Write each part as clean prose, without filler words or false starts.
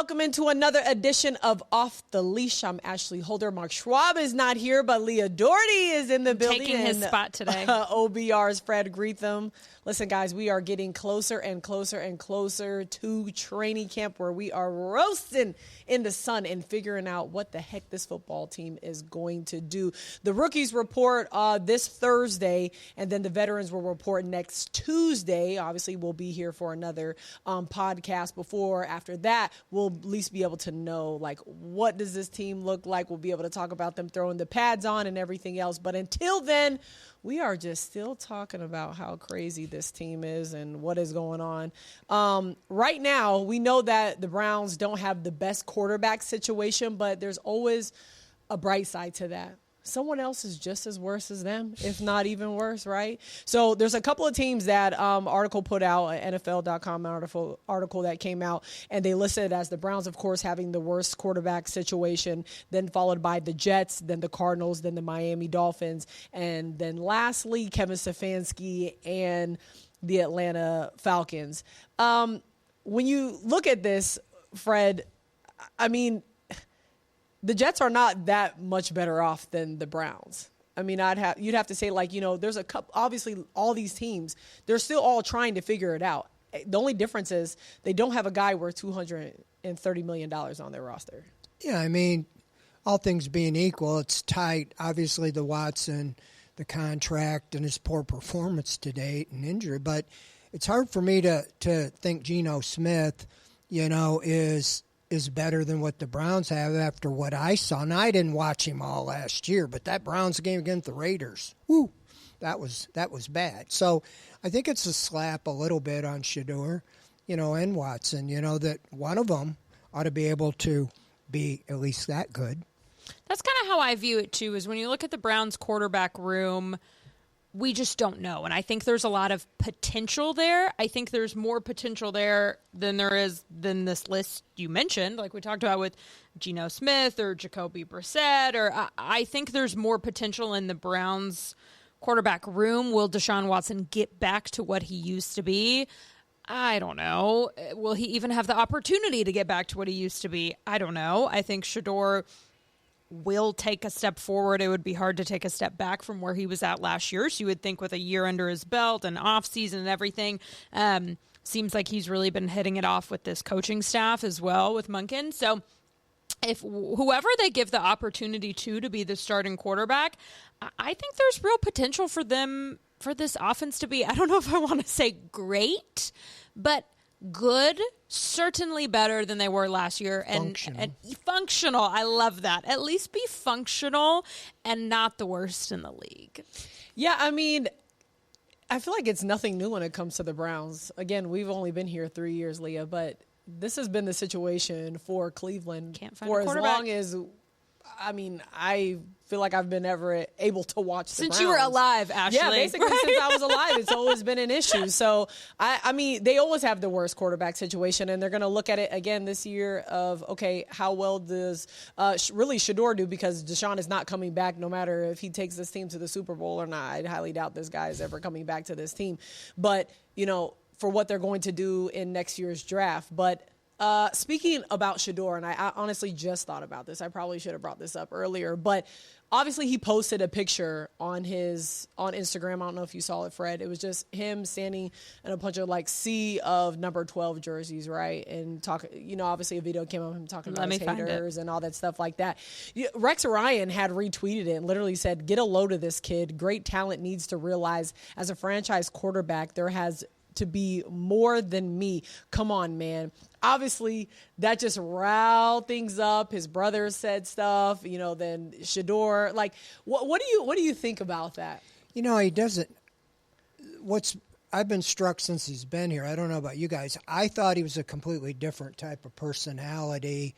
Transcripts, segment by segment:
welcome into another edition of Off the Leash. I'm Ashley Holder. Mark Schwab is not here, but Leah Doherty is in the building. Taking his spot today. OBR's Fred Greetham. Listen, guys, we are getting closer and closer and closer to training camp, where we are roasting in the sun and figuring out what the heck this football team is going to do. The rookies report this Thursday, and then the veterans will report next Tuesday. Obviously, we'll be here for another podcast before. After that, we'll at least be able to know, like, what does this team look like? We'll be able to talk about them throwing the pads on and everything else. But until then, we are just still talking about how crazy this team is and what is going on. Right now, we know that the Browns don't have the best quarterback situation, but there's always a bright side to that. Someone else is just as worse as them, if not even worse, right? So there's a couple of teams that article put out, an NFL.com article that came out, and they listed it as the Browns, of course, having the worst quarterback situation, then followed by the Jets, then the Cardinals, then the Miami Dolphins, and then lastly, Kevin Stefanski and the Atlanta Falcons. When you look at this, Fred, I mean, the Jets are not that much better off than the Browns. I mean, you'd have to say, like, you know, there's a couple, obviously all these teams, they're still all trying to figure it out. The only difference is they don't have a guy worth $230 million on their roster. Yeah, I mean, all things being equal, it's tight. Obviously, the Watson, the contract, and his poor performance to date and injury. But it's hard for me to think Geno Smith, you know, is better than what the Browns have after what I saw. And I didn't watch him all last year, but that Browns game against the Raiders, whoo, that was bad. So I think it's a slap a little bit on Shedeur, you know, and Watson, you know, that one of them ought to be able to be at least that good. That's kind of how I view it, too, is when you look at the Browns quarterback room, we just don't know. And I think there's a lot of potential there. I think there's more potential there than there is than this list you mentioned, like we talked about with Geno Smith or Jacoby Brissett. Or I think there's more potential in the Browns quarterback room. Will Deshaun Watson get back to what he used to be? I don't know. Will he even have the opportunity to get back to what he used to be? I don't know. I think Shedeur will take a step forward. It would be hard to take a step back from where he was at last year. So you would think with a year under his belt and off season and everything, seems like he's really been hitting it off with this coaching staff as well with Monken. So if whoever they give the opportunity to be the starting quarterback, I think there's real potential for them, for this offense to be, I don't know if I want to say great, but good, certainly better than they were last year. And functional. I love that. At least be functional and not the worst in the league. Yeah, I mean, I feel like it's nothing new when it comes to the Browns. Again, we've only been here 3 years, Leah, but this has been the situation for Cleveland for as long as, I mean, I feel like I've been ever able to watch the Since Browns. you were alive, Ashley. Yeah, basically right? Since I was alive. It's always been an issue. So, I mean, they always have the worst quarterback situation, and they're going to look at it again this year of, okay, how well does really Shedeur do, because Deshaun is not coming back no matter if he takes this team to the Super Bowl or not. I highly doubt this guy is ever coming back to this team. But, you know, for what they're going to do in next year's draft. But speaking about Shedeur, and I honestly just thought about this. I probably should have brought this up earlier, but obviously he posted a picture on Instagram. I don't know if you saw it, Fred. It was just him standing in a bunch of like sea of number 12 jerseys, right? And you know, obviously a video came of him talking about his haters and all that stuff like that. Rex Ryan had retweeted it and literally said, "Get a load of this kid. Great talent needs to realize as a franchise quarterback, there has to be more than me. Come on, man." Obviously, that just riled things up. His brother said stuff, you know, then Shedeur. Like, what do you think about that? You know, he doesn't. I've been struck since he's been here. I don't know about you guys. I thought he was a completely different type of personality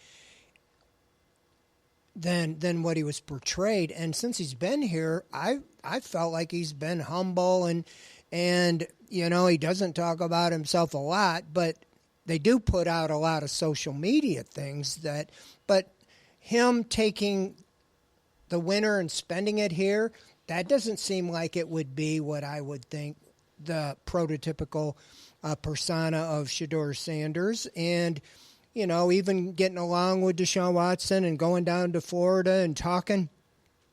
than what he was portrayed. And since he's been here, I felt like he's been humble and you know, he doesn't talk about himself a lot, but they do put out a lot of social media things but him taking the winter and spending it here, that doesn't seem like it would be what I would think the prototypical persona of Shedeur Sanders. And even getting along with Deshaun Watson and going down to Florida and talking.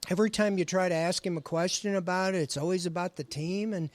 Every time you try to ask him a question about it, it's always about the team. And,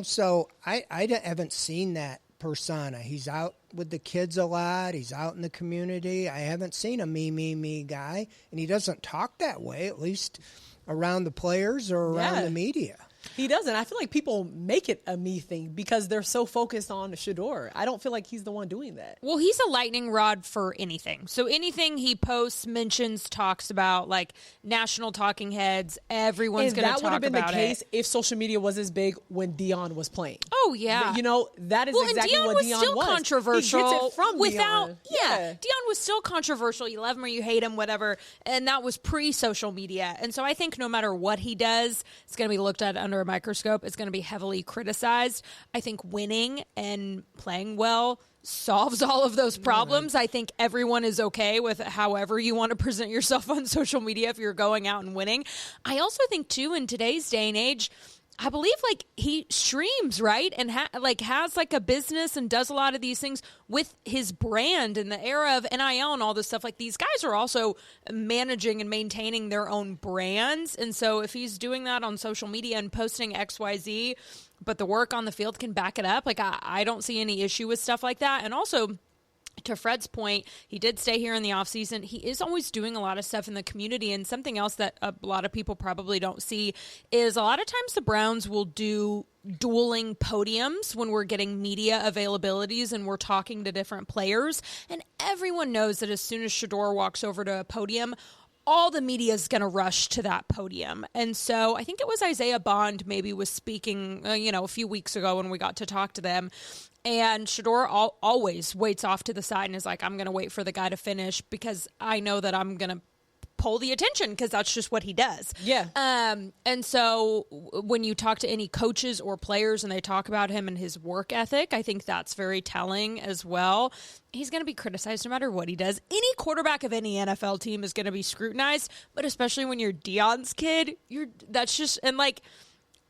so I haven't seen that persona. He's out with the kids a lot. He's out in the community. I haven't seen a me guy. And he doesn't talk that way, at least around the players or around the media. He doesn't. I feel like people make it a me thing because they're so focused on Shedeur. I don't feel like he's the one doing that. Well, he's a lightning rod for anything. So anything he posts, mentions, talks about, like national talking heads, everyone's going to talk about it. That would have been the case if social media was as big when Deion was playing. Oh, yeah. That is exactly what Deion was. Well, Deion was still controversial. He gets it from Deion. Yeah. Deion was still controversial. You love him or you hate him, whatever. And that was pre-social media. And so I think no matter what he does, it's going to be looked at under a microscope. It's going to be heavily criticized. I think winning and playing well solves all of those problems. I think everyone is okay with however you want to present yourself on social media if you're going out and winning. I also think, too, in today's day and age, I believe he streams, right? And has a business and does a lot of these things with his brand in the era of NIL and all this stuff. Like, these guys are also managing and maintaining their own brands. And so if he's doing that on social media and posting XYZ, but the work on the field can back it up, I don't see any issue with stuff like that. And also, to Fred's point, he did stay here in the offseason. He is always doing a lot of stuff in the community. And something else that a lot of people probably don't see is a lot of times the Browns will do dueling podiums when we're getting media availabilities and we're talking to different players. And everyone knows that as soon as Shedeur walks over to a podium, all the media is going to rush to that podium. And so I think it was Isaiah Bond maybe was speaking, a few weeks ago when we got to talk to them. And Shedeur always waits off to the side and is like, I'm going to wait for the guy to finish because I know that I'm going to pull the attention because that's just what he does. Yeah. And so when you talk to any coaches or players and they talk about him and his work ethic, I think that's very telling as well. He's going to be criticized no matter what he does. Any quarterback of any NFL team is going to be scrutinized, but especially when you're Deion's kid,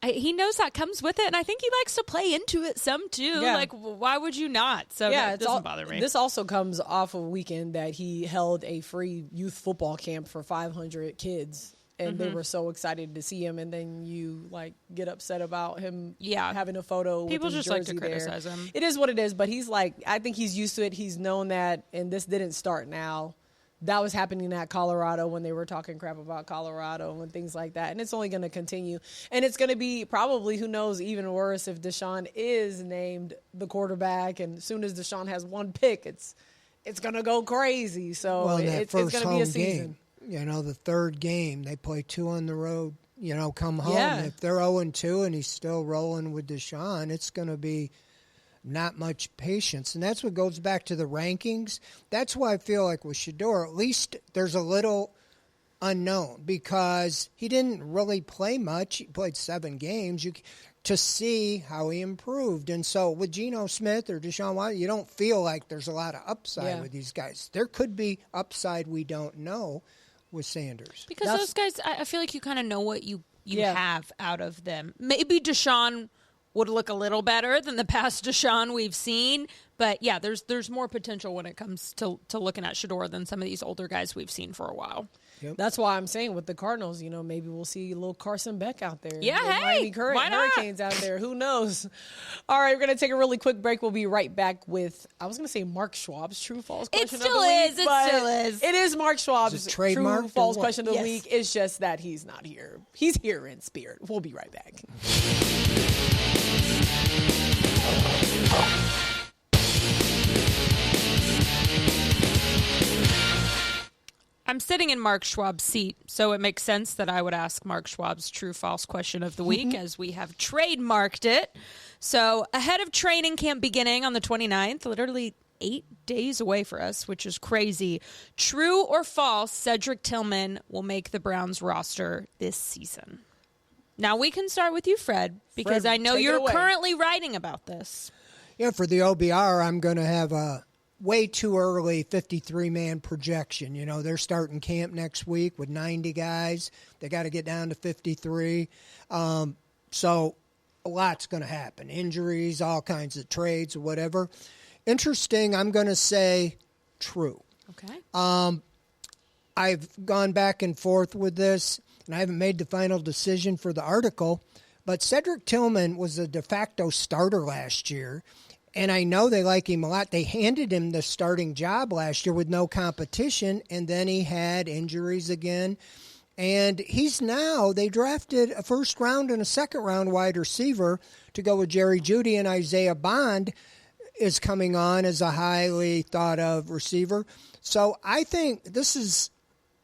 he knows that comes with it, and I think he likes to play into it some, too. Yeah. Why would you not? So it doesn't bother me. This also comes off of a weekend that he held a free youth football camp for 500 kids, and they were so excited to see him, and then you, get upset about him having a photo People with his just jersey like to criticize there. him. It is what it is, but he's I think he's used to it. He's known that, and this didn't start now. That was happening at Colorado when they were talking crap about Colorado and things like that. And it's only going to continue. And it's going to be probably, who knows, even worse if Deshaun is named the quarterback. And as soon as Deshaun has one pick, it's going to go crazy. So it's going to be a season. Game, the third game, they play 2 on the road, come home. Yeah. If they're 0-2 and he's still rolling with Deshaun, it's going to be not much patience. And that's what goes back to the rankings. That's why I feel like with Shedeur, at least there's a little unknown because he didn't really play much. He played 7 games to see how he improved. And so with Geno Smith or Deshaun Watson, you don't feel like there's a lot of upside with these guys. There could be upside we don't know with Sanders. Because those guys, I feel like you kind of know what you have out of them. Maybe Deshaun would look a little better than the past Deshaun we've seen. But, yeah, there's more potential when it comes to looking at Shedeur than some of these older guys we've seen for a while. Yep. That's why I'm saying with the Cardinals, maybe we'll see a little Carson Beck out there. Yeah, Miami Hurricanes out there. Who knows? All right, we're going to take a really quick break. We'll be right back with, I was going to say Mark Schwab's True False Question of the Week. It still is. It is Mark Schwab's True False Question of the Yes. Week. It's just that he's not here. He's here in spirit. We'll be right back. I'm sitting in Mark Schwab's seat, so it makes sense that I would ask Mark Schwab's True-False Question of the Week as we have trademarked it. So ahead of training camp beginning on the 29th, literally 8 days away for us, which is crazy. True or false, Cedric Tilman will make the Browns roster this season? Now we can start with you, Fred, because I know you're currently writing about this. Yeah, for the OBR, I'm going to have a way too early 53-man projection. They're starting camp next week with 90 guys. They got to get down to 53. So a lot's going to happen. Injuries, all kinds of trades or whatever. Interesting, I'm going to say true. Okay. I've gone back and forth with this, and I haven't made the final decision for the article, but Cedric Tilman was a de facto starter last year, and I know they like him a lot. They handed him the starting job last year with no competition, and then he had injuries again. And they drafted a first-round and a second-round wide receiver to go with Jerry Jeudy, and Isaiah Bond is coming on as a highly thought-of receiver. So I think this is,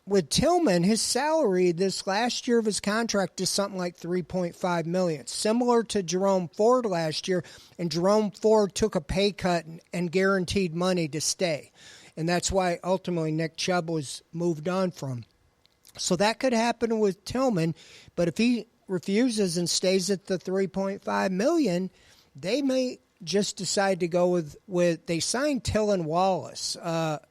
with Tilman, his salary this last year of his contract is something like $3.5 million, similar to Jerome Ford last year. And Jerome Ford took a pay cut and guaranteed money to stay, and that's why ultimately Nick Chubb was moved on from. So that could happen with Tilman, but if he refuses and stays at the $3.5 million, they may just decide to go with they signed Tylan Wallace,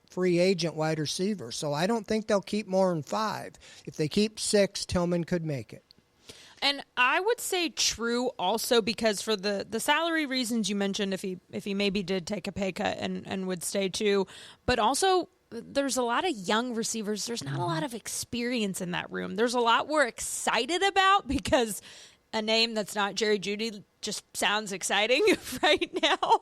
free agent wide receiver. So I don't think they'll keep more than 5. If they keep 6, Tilman could make it. And I would say true also because for the salary reasons you mentioned, if he maybe did take a pay cut and would stay too, but also there's a lot of young receivers. There's not a lot of experience in that room. There's a lot we're excited about because a name that's not Jerry Jeudy just sounds exciting right now.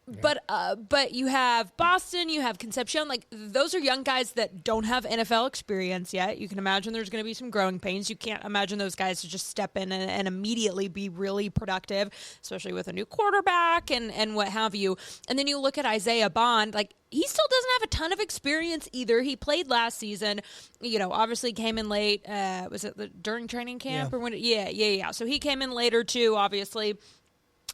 Yeah. But you have Boston, you have Concepcion. Like, those are young guys that don't have NFL experience yet. You can imagine there's going to be some growing pains. You can't imagine those guys to just step in and immediately be really productive, especially with a new quarterback and what have you. And then you look at Isaiah Bond, like, he still doesn't have a ton of experience either. He played last season, obviously came in late. Was it during training camp or when? Yeah. So he came in later too, obviously.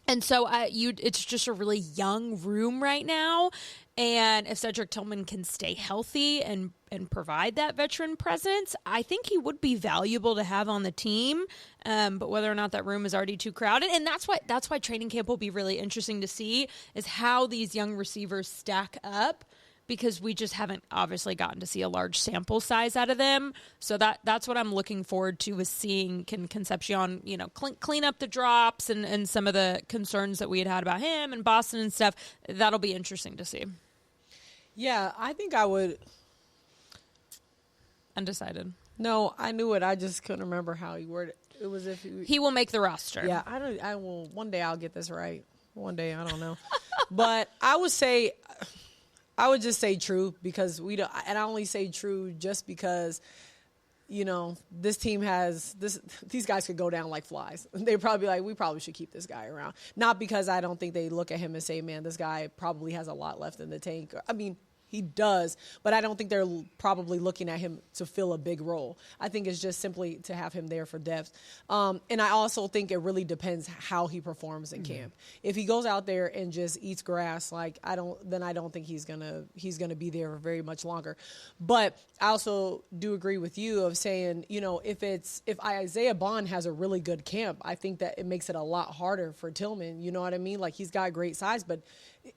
And so it's just a really young room right now. And if Cedric Tilman can stay healthy and provide that veteran presence, I think he would be valuable to have on the team. But whether or not that room is already too crowded, and that's why training camp will be really interesting to see, is how these young receivers stack up, because we just haven't obviously gotten to see a large sample size out of them. So that's what I'm looking forward to, is seeing, can Concepcion, clean up the drops and some of the concerns that we had about him and Boston and stuff. That'll be interesting to see. Yeah, I think I would. Undecided. No, I knew it. I just couldn't remember how he worded it. It was if he will make the roster. Yeah, I will. One day I'll get this right. One day, I don't know. But I would just say true, because we don't, and I only say true just because, this team has this. These guys could go down like flies. They'd probably be like, we probably should keep this guy around. Not because I don't think they look at him and say, man, this guy probably has a lot left in the tank. I mean, he does, but I don't think they're probably looking at him to fill a big role. I think it's just simply to have him there for depth. And I also think it really depends how he performs in camp. If he goes out there and just eats grass, then I don't think he's gonna be there for very much longer. But I also do agree with you of saying, if Isaiah Bond has a really good camp, I think that it makes it a lot harder for Tilman. You know what I mean? Like, he's got great size, but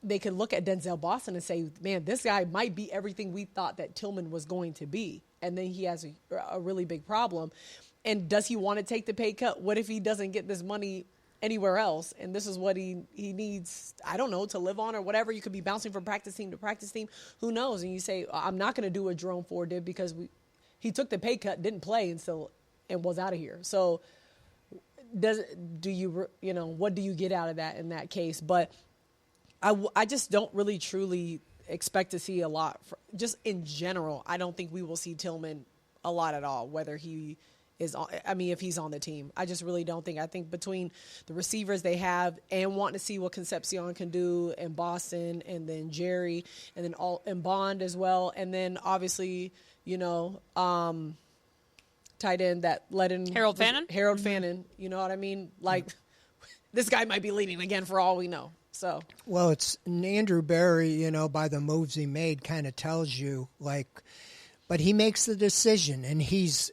they could look at Denzel Boston and say, man, this guy might be everything we thought that Tilman was going to be. And then he has a really big problem. And does he want to take the pay cut? What if he doesn't get this money anywhere else? And this is what he needs, I don't know, to live on or whatever. You could be bouncing from practice team to practice team. Who knows? And you say, I'm not going to do what Jerome Ford did because he took the pay cut, didn't play, and was out of here. So what do you get out of that in that case? But I just don't really truly expect to see a lot. Just in general, I don't think we will see Tilman a lot at all, whether he is on, if he's on the team. I just really don't think. I think between the receivers they have and wanting to see what Concepcion can do, and Boston, and then Jerry, and then and Bond as well, and then obviously, tight end that led in Harold Fannin. Harold Fannin, you know what I mean? Like, this guy might be leading again for all we know. So, well, it's Andrew Berry, by the moves he made, kind of tells you, but he makes the decision, and he's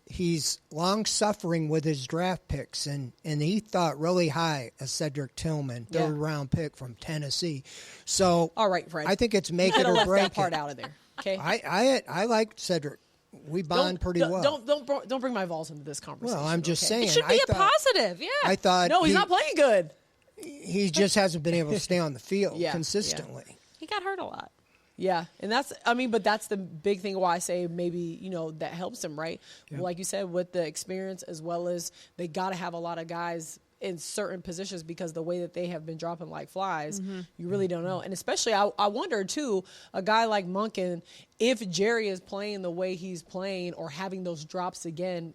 long suffering with his draft picks, and he thought really high of Cedric Tilman, third round pick from Tennessee. So, all right, Fred, I think it's make it or left break that part it. out of there. Okay, I like Cedric. We bond pretty well. Don't bring my Vols into this conversation. Well, I'm just saying. It should be a positive. Yeah, I thought no, he's not playing good. He just hasn't been able to stay on the field consistently. He got hurt a lot. Yeah, and that's the big thing why I say maybe, that helps him, right? Yeah. Like you said, with the experience, as well as they got to have a lot of guys in certain positions, because the way that they have been dropping like flies, you really don't know. And especially, I wonder, too, a guy like Monken, if Jerry is playing the way he's playing or having those drops again,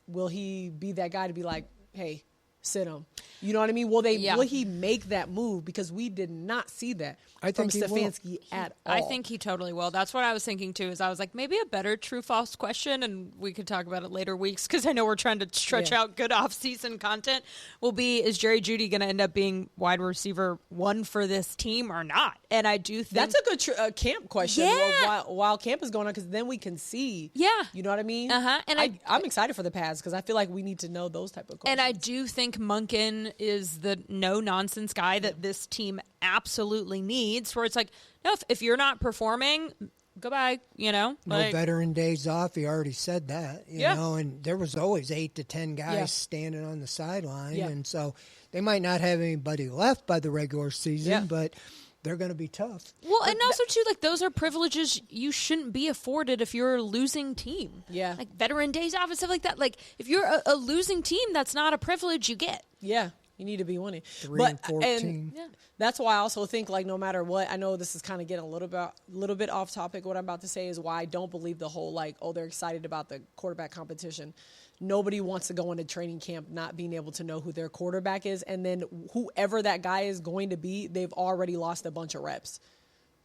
will he be that guy to be like, hey, sit him? You know what I mean? Will he make that move? Because we did not see that from Stefanski at all. I think he totally will. That's what I was thinking, too, is I was like, maybe a better true-false question, and we could talk about it later weeks, because I know we're trying to stretch out good off-season content, will be, is Jerry Jeudy going to end up being wide receiver 1 for this team or not? And I do think... That's a good camp question. Yeah. While camp is going on, because then we can see. Yeah. You know what I mean? Uh-huh. And I'm excited for the pads, because I feel like we need to know those type of questions. And I do think Monken is the no-nonsense guy that this team absolutely needs, where it's like, no, if you're not performing, goodbye, No veteran days off. He already said that, you know, and there was always 8 to 10 guys standing on the sideline. Yeah. And so they might not have anybody left by the regular season, but they're going to be tough. Well, and also, too, like, those are privileges you shouldn't be afforded if you're a losing team. Yeah. Like, veteran days off and stuff like that. Like, if you're a losing team, that's not a privilege you get. Yeah. You need to be winning. 3-14. And that's why I also think, like, no matter what, I know this is kind of getting a little bit off topic. What I'm about to say is why I don't believe the whole, like, they're excited about the quarterback competition. Nobody wants to go into training camp not being able to know who their quarterback is. And then whoever that guy is going to be, they've already lost a bunch of reps.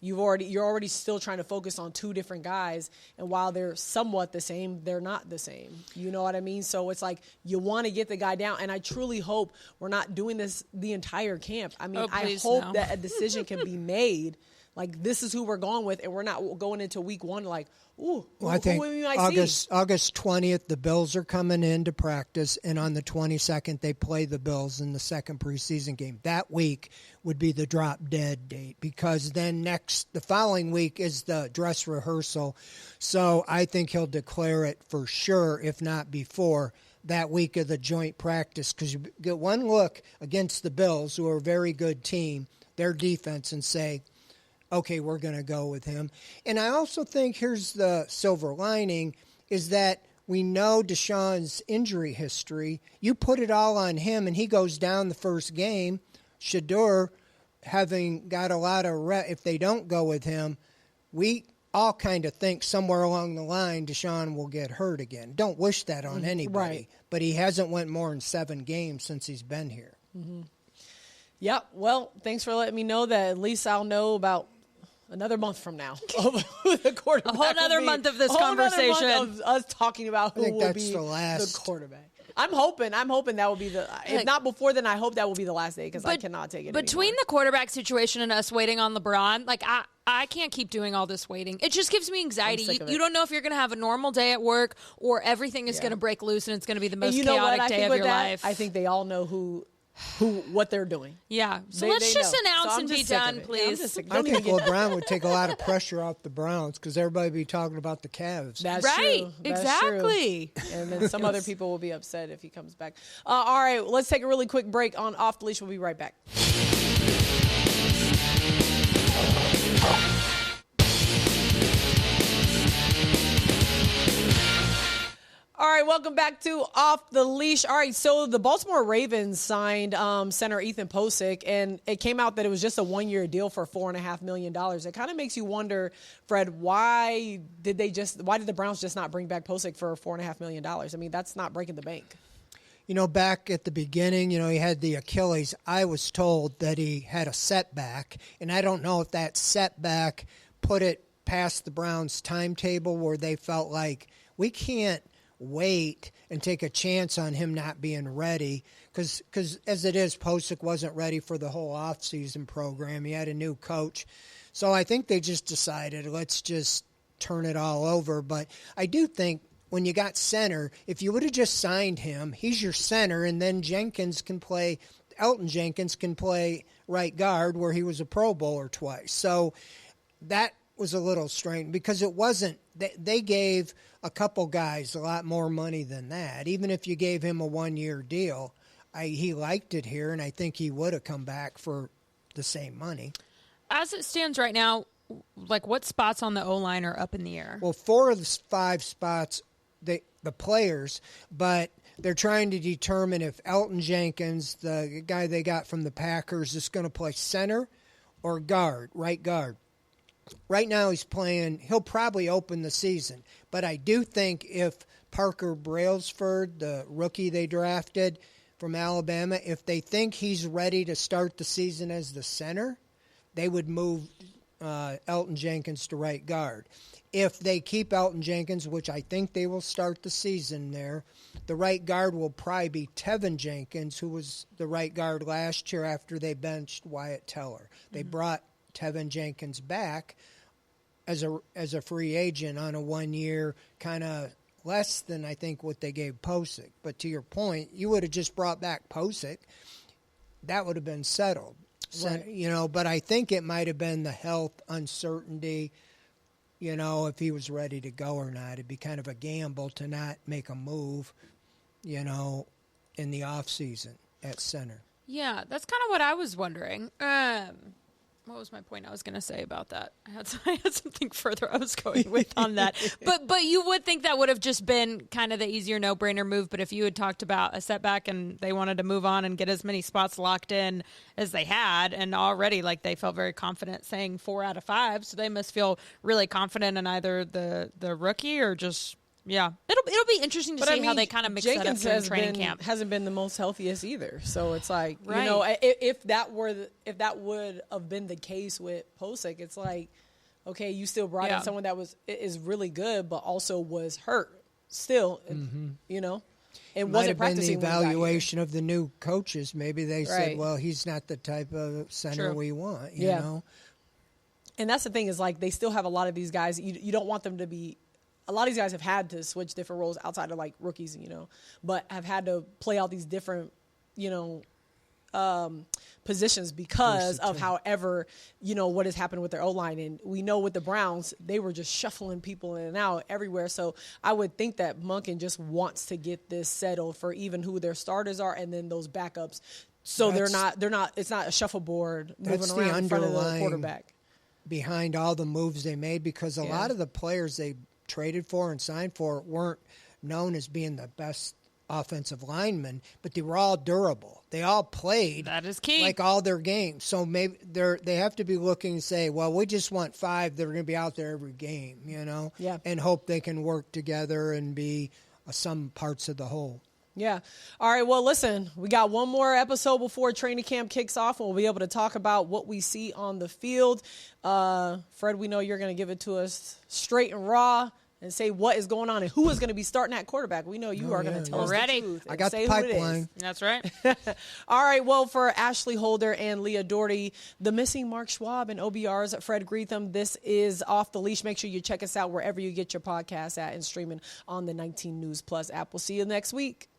You're already still trying to focus on 2 different guys, and while they're somewhat the same, they're not the same. You know what I mean? So it's like you want to get the guy down, and I truly hope we're not doing this the entire camp. I mean, I hope that a decision can be made. Like, this is who we're going with, and we're not going into week 1 like, ooh, I think who we might see. August 20th, the Bills are coming in to practice, and on the 22nd, they play the Bills in the second preseason game. That week would be the drop-dead date, because then the following week is the dress rehearsal. So I think he'll declare it for sure, if not before, that week of the joint practice, because you get one look against the Bills, who are a very good team, their defense, and say, okay, we're going to go with him. And I also think here's the silver lining, is that we know Deshaun's injury history. You put it all on him, and he goes down the first game. Shedeur, having got a lot of if they don't go with him, we all kind of think somewhere along the line Deshaun will get hurt again. Don't wish that on anybody. Right. But he hasn't went more than 7 games since he's been here. Mm-hmm. Yep. Well, thanks for letting me know that. At least I'll know about another month from now of who the quarterback. A whole other month of this conversation. Month of us talking about who will be the quarterback. I'm hoping that will be if not before, then I hope that will be the last day, because I cannot take it between anymore. The quarterback situation and us waiting on LeBron, like, I can't keep doing all this waiting. It just gives me anxiety. You don't know if you're going to have a normal day at work or everything is going to break loose and it's going to be the most chaotic day of your life. I think they all know what they're doing. Yeah. So let's just announce and be done, please. I think LeBron would take a lot of pressure off the Browns, because everybody would be talking about the Cavs. That's right. True. Exactly. True. And then some other people will be upset if he comes back. All right, let's take a really quick break on Off the Leash. We'll be right back. All right, welcome back to Off the Leash. All right, so the Baltimore Ravens signed center Ethan Posick, and it came out that it was just a 1-year deal for $4.5 million. It kind of makes you wonder, Fred, why did the Browns just not bring back Posick for $4.5 million? I mean, that's not breaking the bank. Back at the beginning, he had the Achilles. I was told that he had a setback, and I don't know if that setback put it past the Browns' timetable where they felt like we can't wait and take a chance on him not being ready, because as it is, Posick wasn't ready for the whole offseason program. He had a new coach. So I think they just decided, let's just turn it all over. But I do think when you got center, if you would have just signed him, he's your center, and then Elton Jenkins can play right guard, where he was a Pro Bowler twice. So that was a little strange, because it wasn't, they gave a couple guys a lot more money than that. Even if you gave him a 1-year deal, he liked it here, and I think he would have come back for the same money. As it stands right now, like what spots on the O-line are up in the air? Well, 4 of the 5 spots, the players, but they're trying to determine if Elton Jenkins, the guy they got from the Packers, is going to play center or guard, right guard. Right now he'll probably open the season. But I do think if Parker Brailsford, the rookie they drafted from Alabama, if they think he's ready to start the season as the center, they would move Elton Jenkins to right guard. If they keep Elton Jenkins, which I think they will start the season there, the right guard will probably be Tevin Jenkins, who was the right guard last year after they benched Wyatt Teller. They brought Tevin Jenkins back as a free agent on a 1-year, kind of less than I think what they gave Posick. But to your point, you would have just brought back Posick. That would have been settled. Right. So, but I think it might have been the health uncertainty, if he was ready to go or not. It'd be kind of a gamble to not make a move, in the offseason at center. Yeah, that's kind of what I was wondering. What was my point I was going to say about that? I had something further I was going with on that. But you would think that would have just been kind of the easier no-brainer move. But if you had talked about a setback and they wanted to move on and get as many spots locked in as they had, and already they felt very confident saying 4 out of 5, so they must feel really confident in either the rookie or just. Yeah, it'll be interesting to see how they kind of mix Jenkins that up during training camp. Hasn't been the most healthiest either, so it's like right. if that would have been the case with Posick, it's like okay, you still brought in someone that is really good, but also was hurt still, and wasn't practicing. Been the evaluation of the new coaches. Maybe they said, well, he's not the type of center we want. You know, and that's the thing is they still have a lot of these guys. You don't want them to be. A lot of these guys have had to switch different roles outside of rookies, but have had to play out these different, positions because of however, what has happened with their O-line. And we know with the Browns, they were just shuffling people in and out everywhere. So I would think that Monken just wants to get this settled for even who their starters are and then those backups. So it's not a shuffleboard moving around in front of the quarterback. Behind all the moves they made, because a lot of the players they traded for and signed for weren't known as being the best offensive linemen, but they were all durable. They all played. That is key. All their games. So maybe they have to be looking and say, well, we just want 5 that are going to be out there every game, and hope they can work together and be some parts of the whole. Yeah. All right. Well, listen, we got one more episode before training camp kicks off, and we'll be able to talk about what we see on the field. Fred, we know you're going to give it to us straight and raw and say what is going on and who is going to be starting at quarterback. We know you are going to tell us the truth. I got the pipeline. That's right. All right. Well, for Ashley Holder and Leah Doherty, the missing Mark Schwab and OBR's Fred Greetham, this is Off the Leash. Make sure you check us out wherever you get your podcasts at and streaming on the 19 News Plus app. We'll see you next week.